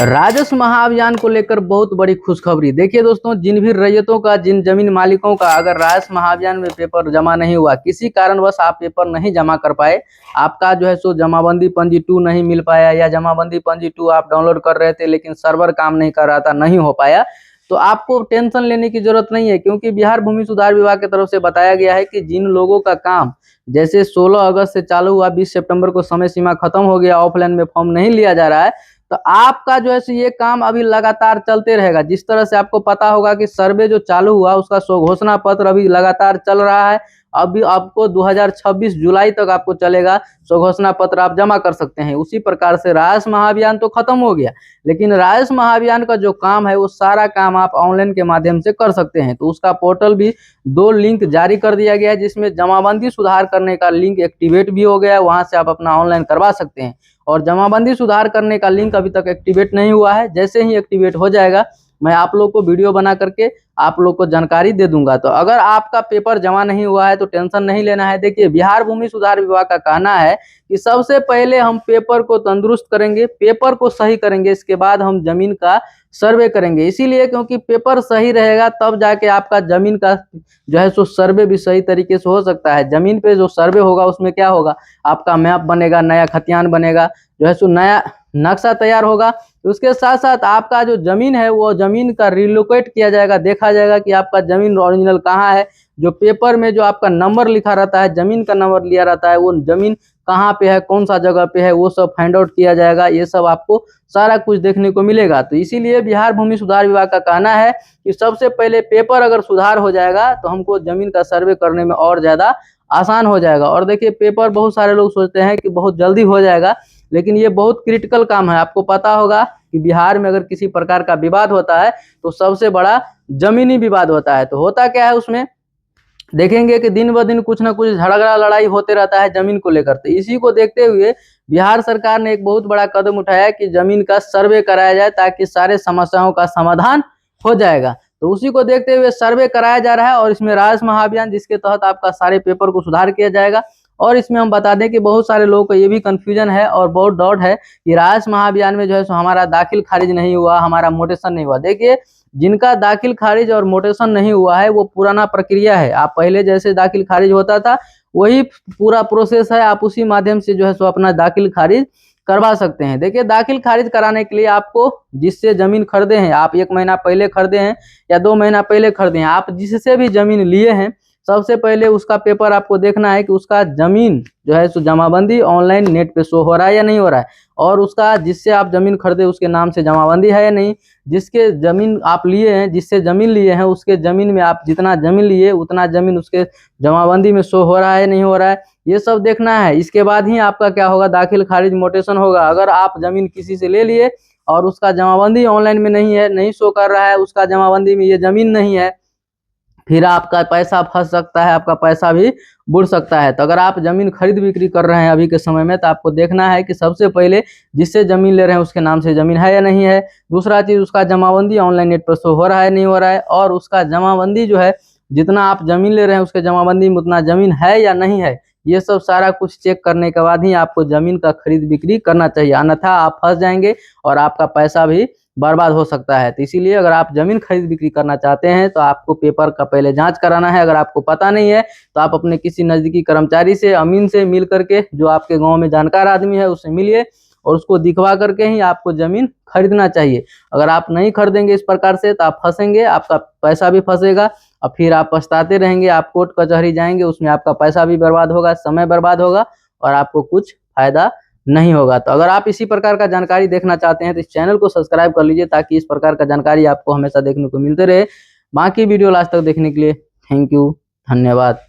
राजस्व महाअभियान को लेकर बहुत बड़ी खुशखबरी। देखिए दोस्तों, जिन भी रैयतों का, जिन जमीन मालिकों का अगर राजस्व महाअभियान में पेपर जमा नहीं हुआ, किसी कारणवश आप पेपर नहीं जमा कर पाए, आपका जो है सो जमाबंदी पंजी 2 नहीं मिल पाया, या जमाबंदी पंजी 2 आप डाउनलोड कर रहे थे लेकिन सर्वर काम नहीं कर रहा था, नहीं हो पाया, तो आपको टेंशन लेने की जरूरत नहीं है। क्योंकि बिहार भूमि सुधार विभाग की तरफ से बताया गया है कि जिन लोगों का काम जैसे 16 अगस्त से चालू हुआ, 20 सितंबर को समय सीमा खत्म हो गया, ऑफलाइन में फॉर्म नहीं लिया जा रहा है, तो आपका जो है ये काम अभी लगातार चलते रहेगा। जिस तरह से आपको पता होगा कि सर्वे जो चालू हुआ उसका स्वघोषणा पत्र अभी लगातार चल रहा है। अभी आपको 2026 जुलाई तक आपको चलेगा, स्वघोषणा पत्र आप जमा कर सकते हैं। उसी प्रकार से राजस्व महाअभियान तो खत्म हो गया, लेकिन राजस्व महाअभियान का जो काम है वो सारा काम आप ऑनलाइन के माध्यम से कर सकते हैं। तो उसका पोर्टल भी 2 लिंक जारी कर दिया गया है, जिसमें जमाबंदी सुधार करने का लिंक एक्टिवेट भी हो गया है, वहां से आप अपना ऑनलाइन करवा सकते हैं। और जमाबंदी सुधार करने का लिंक अभी तक एक्टिवेट नहीं हुआ है, जैसे ही एक्टिवेट हो जाएगा मैं आप लोग को वीडियो बना करके आप लोग को जानकारी दे दूंगा। तो अगर आपका पेपर जमा नहीं हुआ है तो टेंशन नहीं लेना है। देखिए, बिहार भूमि सुधार विभाग का कहना है कि सबसे पहले हम पेपर को तंदुरुस्त करेंगे, पेपर को सही करेंगे, इसके बाद हम जमीन का सर्वे करेंगे। इसीलिए क्योंकि पेपर सही रहेगा तब जाके आपका जमीन का जो है सो सर्वे भी सही तरीके से हो सकता है। जमीन पे जो सर्वे होगा उसमें क्या होगा, आपका मैप बनेगा, नया खतियान बनेगा, जो है सो नया नक्शा तैयार होगा। उसके साथ साथ आपका जो जमीन है वो जमीन का रिलोकेट किया जाएगा, देखा जाएगा कि आपका जमीन ओरिजिनल कहाँ है। जो पेपर में जो आपका नंबर लिखा रहता है, जमीन का नंबर लिया रहता है, वो जमीन कहाँ पे है, कौन सा जगह पे है, वो सब फाइंड आउट किया जाएगा। ये सब आपको सारा कुछ देखने को मिलेगा। तो इसीलिए बिहार भूमि सुधार विभाग का कहना है कि सबसे पहले पेपर अगर सुधार हो जाएगा तो हमको जमीन का सर्वे करने में और ज्यादा आसान हो जाएगा। और देखिए, पेपर बहुत सारे लोग सोचते हैं कि बहुत जल्दी हो जाएगा, लेकिन ये बहुत क्रिटिकल काम है। आपको पता होगा कि बिहार में अगर किसी प्रकार का विवाद होता है तो सबसे बड़ा जमीनी विवाद होता है। तो होता क्या है, उसमें देखेंगे कि दिन ब दिन कुछ ना कुछ झगड़ा लड़ाई होते रहता है जमीन को लेकर। तो इसी को देखते हुए बिहार सरकार ने एक बहुत बड़ा कदम उठाया कि जमीन का सर्वे कराया जाए, ताकि सारे समस्याओं का समाधान हो जाएगा। तो उसी को देखते हुए सर्वे कराया जा रहा है, और इसमें राजस्व महाअभियान, जिसके तहत आपका सारे पेपर को सुधार किया जाएगा। और इसमें हम बता दें कि बहुत सारे लोगों को ये भी कंफ्यूजन है और बहुत डाउट है कि राजस्व महाअभियान में जो है सो हमारा दाखिल खारिज नहीं हुआ, हमारा मोटेशन नहीं हुआ। देखिए, जिनका दाखिल खारिज और मोटेशन नहीं हुआ है वो पुराना प्रक्रिया है। आप पहले जैसे दाखिल खारिज होता था वही पूरा प्रोसेस है, आप उसी माध्यम से जो है सो अपना दाखिल खारिज करवा सकते हैं। देखिए, दाखिल खारिज कराने के लिए आपको जिससे जमीन खरीदे हैं, आप 1 महीना पहले खरीदे हैं या 2 महीना पहले खरीदे हैं, आप जिससे भी जमीन लिए हैं, सबसे पहले उसका पेपर आपको देखना है कि उसका जमीन जो है सो जमाबंदी ऑनलाइन नेट पे शो हो रहा है या नहीं हो रहा है, और उसका जिससे आप जमीन खरीदे उसके नाम से जमाबंदी है या नहीं। जिसके जमीन आप लिए हैं, जिससे जमीन लिए हैं, उसके जमीन में आप जितना जमीन लिए उतना जमीन उसके जमाबंदी में शो हो रहा है नहीं हो रहा है, ये सब देखना है। इसके बाद ही आपका क्या होगा, दाखिल खारिज मोटेशन होगा। अगर आप जमीन किसी से ले लिए और उसका जमाबंदी ऑनलाइन में नहीं है, नहीं शो कर रहा है, उसका जमाबंदी में ये जमीन नहीं है, फिर आपका पैसा फंस सकता है, आपका पैसा भी बुड़ सकता है। तो अगर आप जमीन खरीद बिक्री कर रहे हैं अभी के समय में, तो आपको देखना है कि सबसे पहले जिससे जमीन ले रहे हैं उसके नाम से जमीन है या नहीं है। दूसरा चीज, उसका जमाबंदी ऑनलाइन नेट पर शो हो रहा है नहीं हो रहा है, और उसका जमाबंदी जो है, जितना आप जमीन ले रहे हैं उसके जमाबंदी में उतना जमीन है या नहीं है। ये सब सारा कुछ चेक करने के बाद ही आपको जमीन का खरीद बिक्री करना चाहिए, अन्यथा आप फंस जाएंगे और आपका पैसा भी बर्बाद हो सकता है। तो इसीलिए अगर आप जमीन खरीद बिक्री करना चाहते हैं तो आपको पेपर का पहले जांच कराना है। अगर आपको पता नहीं है तो आप अपने किसी नजदीकी कर्मचारी से, अमीन से मिल करके, जो आपके गांव में जानकार आदमी है उससे मिलिए, और उसको दिखवा करके ही आपको जमीन खरीदना चाहिए। अगर आप नहीं खरीदेंगे इस प्रकार से तो आप फंसेंगे, आपका पैसा भी फंसेगा, और फिर आप पछताते रहेंगे। आप कोर्ट कचहरी जाएंगे, उसमें आपका पैसा भी बर्बाद होगा, समय बर्बाद होगा, और आपको कुछ फायदा नहीं होगा। तो अगर आप इसी प्रकार का जानकारी देखना चाहते हैं तो इस चैनल को सब्सक्राइब कर लीजिए, ताकि इस प्रकार का जानकारी आपको हमेशा देखने को मिलते रहे। बाकी वीडियो लास्ट तक देखने के लिए थैंक यू, धन्यवाद।